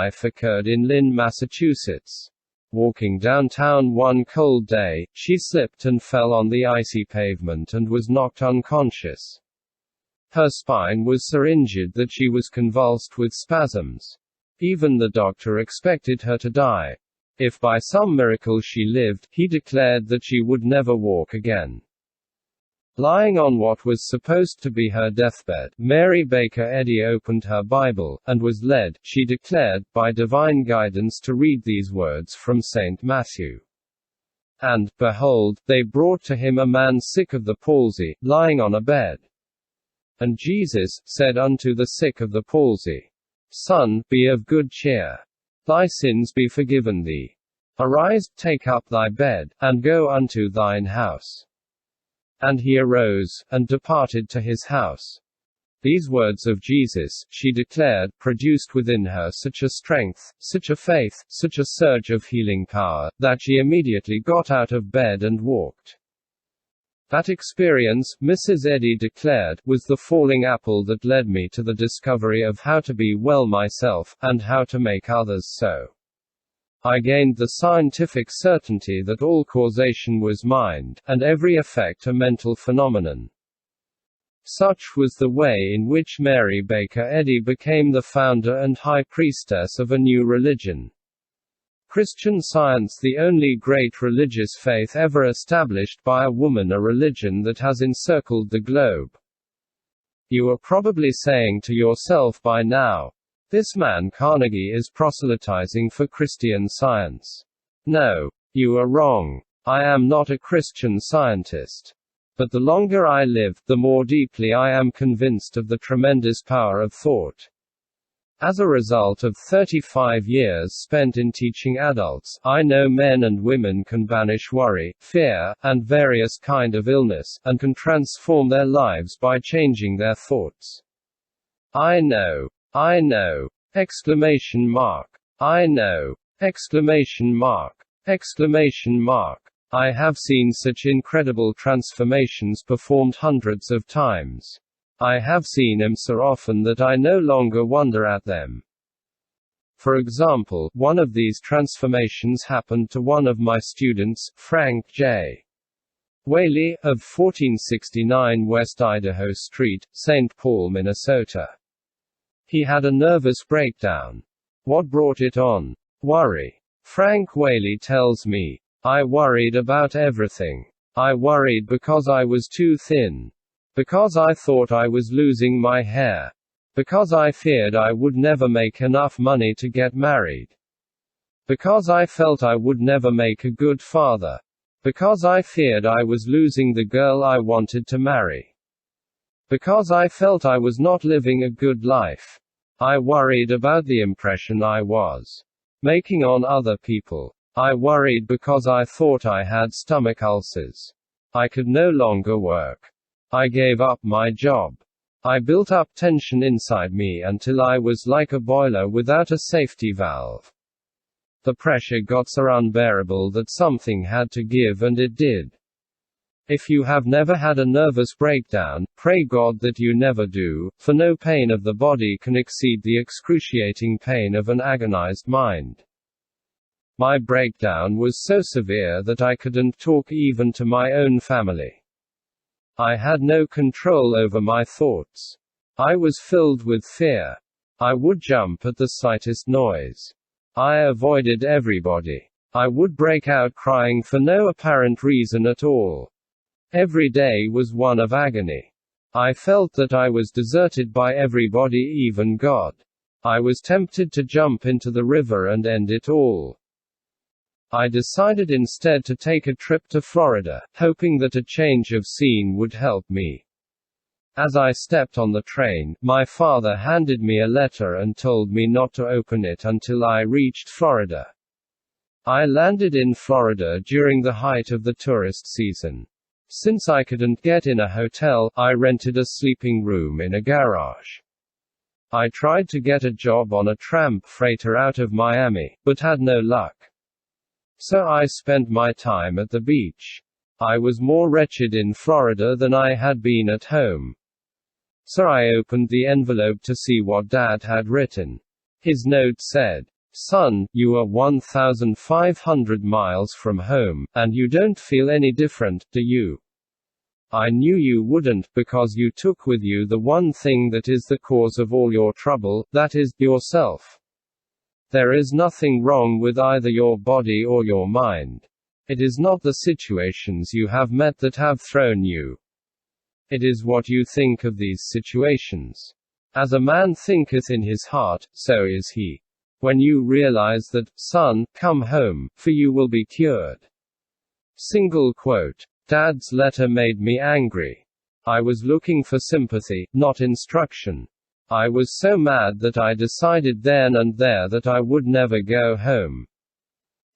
life occurred in Lynn, Massachusetts. Walking downtown one cold day, she slipped and fell on the icy pavement and was knocked unconscious. Her spine was so injured that she was convulsed with spasms. Even the doctor expected her to die. If by some miracle she lived, he declared that she would never walk again. Lying on what was supposed to be her deathbed, Mary Baker Eddy opened her Bible, and was led, she declared, by divine guidance to read these words from St. Matthew. And, behold, they brought to him a man sick of the palsy, lying on a bed. And Jesus said unto the sick of the palsy, Son, be of good cheer. Thy sins be forgiven thee. Arise, take up thy bed, and go unto thine house. And he arose, and departed to his house. These words of Jesus, she declared, produced within her such a strength, such a faith, such a surge of healing power, that she immediately got out of bed and walked. That experience, Mrs. Eddy declared, was the falling apple that led me to the discovery of how to be well myself, and how to make others so. I gained the scientific certainty that all causation was mind, and every effect a mental phenomenon. Such was the way in which Mary Baker Eddy became the founder and high priestess of a new religion. Christian Science, the only great religious faith ever established by a woman, a religion that has encircled the globe. You are probably saying to yourself by now, this man Carnegie is proselytizing for Christian Science. No. You are wrong. I am not a Christian Scientist. But the longer I live, the more deeply I am convinced of the tremendous power of thought. As a result of 35 years spent in teaching adults, I know men and women can banish worry, fear, and various kind of illness, and can transform their lives by changing their thoughts. I know. Exclamation mark. I know. Exclamation mark. Exclamation mark. I have seen such incredible transformations performed hundreds of times. I have seen them so often that I no longer wonder at them. For example, one of these transformations happened to one of my students, Frank J. Whaley, of 1469 West Idaho Street, St. Paul, Minnesota. He had a nervous breakdown. What brought it on? Worry. Frank Whaley tells me, I worried about everything. I worried because I was too thin. Because I thought I was losing my hair. Because I feared I would never make enough money to get married. Because I felt I would never make a good father. Because I feared I was losing the girl I wanted to marry. Because I felt I was not living a good life. I worried about the impression I was making on other people. I worried because I thought I had stomach ulcers. I could no longer work. I gave up my job. I built up tension inside me until I was like a boiler without a safety valve. The pressure got so unbearable that something had to give, and it did. If you have never had a nervous breakdown, pray God that you never do, for no pain of the body can exceed the excruciating pain of an agonized mind. My breakdown was so severe that I couldn't talk even to my own family. I had no control over my thoughts. I was filled with fear. I would jump at the slightest noise. I avoided everybody. I would break out crying for no apparent reason at all. Every day was one of agony. I felt that I was deserted by everybody, even God. I was tempted to jump into the river and end it all. I decided instead to take a trip to Florida, hoping that a change of scene would help me. As I stepped on the train, my father handed me a letter and told me not to open it until I reached Florida. I landed in Florida during the height of the tourist season. Since I couldn't get in a hotel, I rented a sleeping room in a garage. I tried to get a job on a tramp freighter out of Miami, but had no luck. So I spent my time at the beach. I was more wretched in Florida than I had been at home. So I opened the envelope to see what Dad had written. His note said, "Son, you are 1,500 miles from home, and you don't feel any different, do you? I knew you wouldn't, because you took with you the one thing that is the cause of all your trouble, that is, yourself. There is nothing wrong with either your body or your mind. It is not the situations you have met that have thrown you. It is what you think of these situations. As a man thinketh in his heart, so is he. When you realize that, son, come home, for you will be cured." Single quote. Dad's letter made me angry. I was looking for sympathy, not instruction. I was so mad that I decided then and there that I would never go home.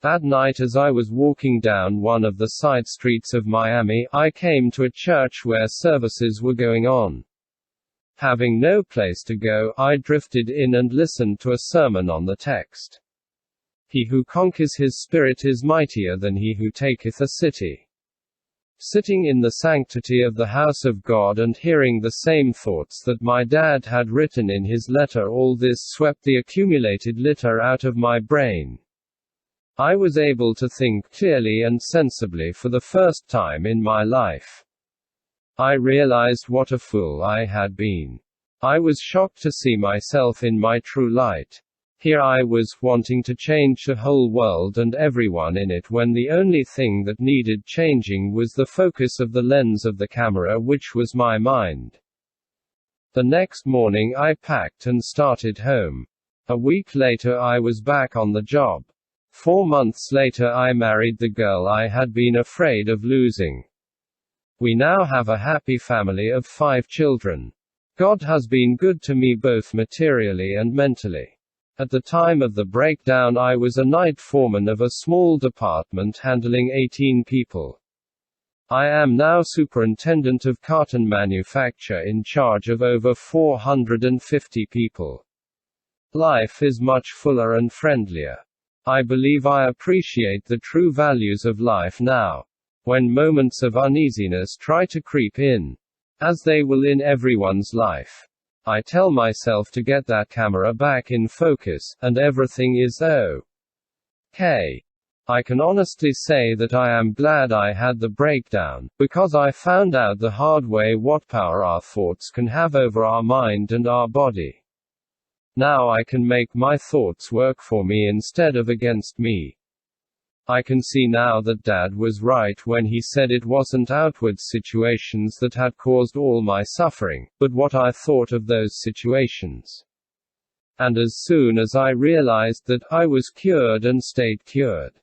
That night, as I was walking down one of the side streets of Miami, I came to a church where services were going on. Having no place to go, I drifted in and listened to a sermon on the text. He who conquers his spirit is mightier than he who taketh a city. Sitting in the sanctity of the house of God and hearing the same thoughts that my dad had written in his letter, all this swept the accumulated litter out of my brain. I was able to think clearly and sensibly for the first time in my life. I realized what a fool I had been. I was shocked to see myself in my true light. Here I was, wanting to change the whole world and everyone in it, when the only thing that needed changing was the focus of the lens of the camera, which was my mind. The next morning I packed and started home. A week later I was back on the job. 4 months later I married the girl I had been afraid of losing. We now have a happy family of 5 children. God has been good to me both materially and mentally. At the time of the breakdown I was a night foreman of a small department handling 18 people. I am now superintendent of carton manufacture in charge of over 450 people. Life is much fuller and friendlier. I believe I appreciate the true values of life now. When moments of uneasiness try to creep in, as they will in everyone's life, I tell myself to get that camera back in focus, and everything is okay. I can honestly say that I am glad I had the breakdown, because I found out the hard way what power our thoughts can have over our mind and our body. Now I can make my thoughts work for me instead of against me. I can see now that Dad was right when he said it wasn't outward situations that had caused all my suffering, but what I thought of those situations. And as soon as I realized that, I was cured and stayed cured.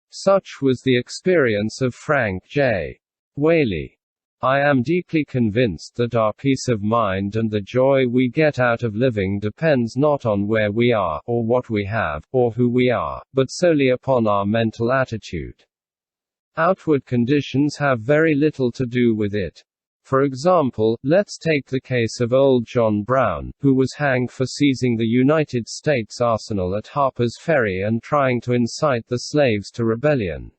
Such was the experience of Frank J. Whaley. I am deeply convinced that our peace of mind and the joy we get out of living depends not on where we are, or what we have, or who we are, but solely upon our mental attitude. Outward conditions have very little to do with it. For example, let's take the case of old John Brown, who was hanged for seizing the United States arsenal at Harpers Ferry and trying to incite the slaves to rebellion.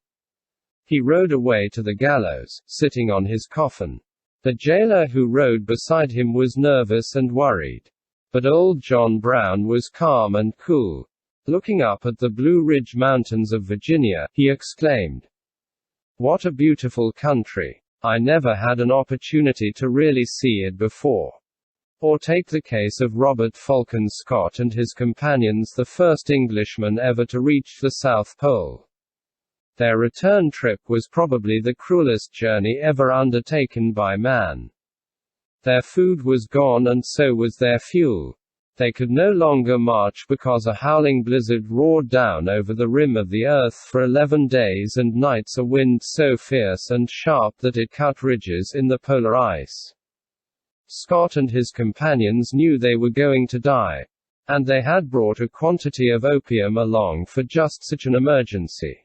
He rode away to the gallows, sitting on his coffin. The jailer who rode beside him was nervous and worried. But old John Brown was calm and cool. Looking up at the Blue Ridge Mountains of Virginia, he exclaimed, "What a beautiful country! I never had an opportunity to really see it before." Or take the case of Robert Falcon Scott and his companions, the first Englishmen ever to reach the South Pole. Their return trip was probably the cruelest journey ever undertaken by man. Their food was gone and so was their fuel. They could no longer march because a howling blizzard roared down over the rim of the earth for 11 days and nights, a wind so fierce and sharp that it cut ridges in the polar ice. Scott and his companions knew they were going to die. And they had brought a quantity of opium along for just such an emergency.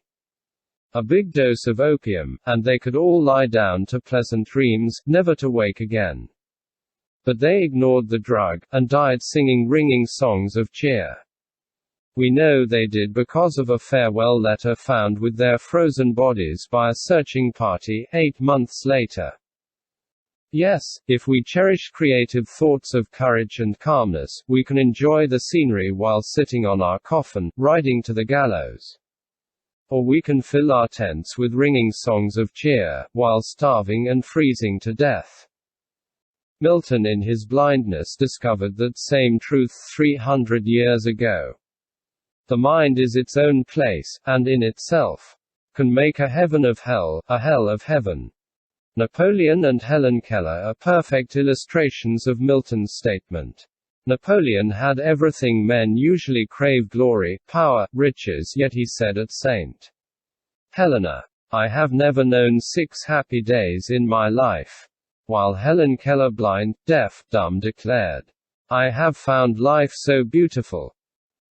A big dose of opium, and they could all lie down to pleasant dreams, never to wake again. But they ignored the drug, and died singing ringing songs of cheer. We know they did because of a farewell letter found with their frozen bodies by a searching party, 8 months later. Yes, if we cherish creative thoughts of courage and calmness, we can enjoy the scenery while sitting on our coffin, riding to the gallows. Or we can fill our tents with ringing songs of cheer, while starving and freezing to death. Milton in his blindness discovered that same truth 300 years ago. The mind is its own place, and in itself can make a heaven of hell, a hell of heaven. Napoleon and Helen Keller are perfect illustrations of Milton's statement. Napoleon had everything men usually crave: glory, power, riches, yet he said at St. Helena, "I have never known 6 happy days in my life." While Helen Keller, blind, deaf, dumb, declared, "I have found life so beautiful.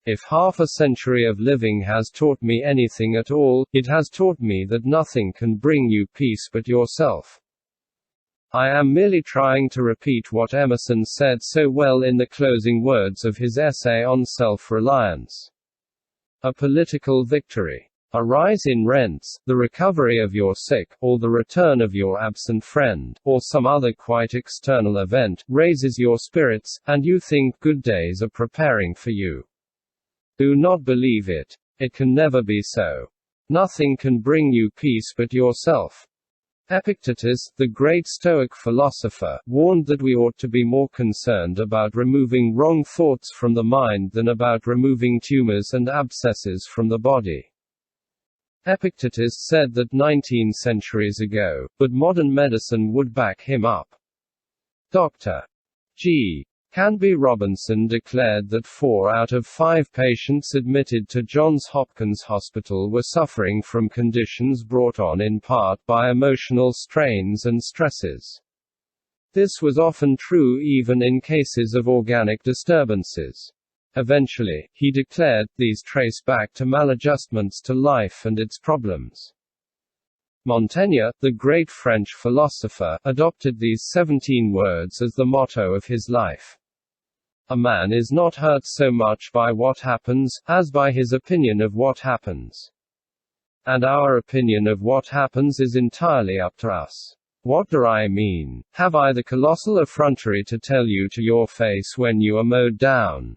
If half a century of living has taught me anything at all, it has taught me that nothing can bring you peace but yourself." I am merely trying to repeat what Emerson said so well in the closing words of his essay on self-reliance. A political victory, a rise in rents, the recovery of your sick, or the return of your absent friend, or some other quite external event, raises your spirits, and you think good days are preparing for you. Do not believe it. It can never be so. Nothing can bring you peace but yourself. Epictetus, the great Stoic philosopher, warned that we ought to be more concerned about removing wrong thoughts from the mind than about removing tumors and abscesses from the body. Epictetus said that 19 centuries ago, but modern medicine would back him up. Dr. G. Canby Robinson declared that 4 out of 5 patients admitted to Johns Hopkins Hospital were suffering from conditions brought on in part by emotional strains and stresses. This was often true even in cases of organic disturbances. Eventually, he declared, these trace back to maladjustments to life and its problems. Montaigne, the great French philosopher, adopted these 17 words as the motto of his life. A man is not hurt so much by what happens, as by his opinion of what happens. And our opinion of what happens is entirely up to us. What do I mean? Have I the colossal effrontery to tell you to your face when you are mowed down?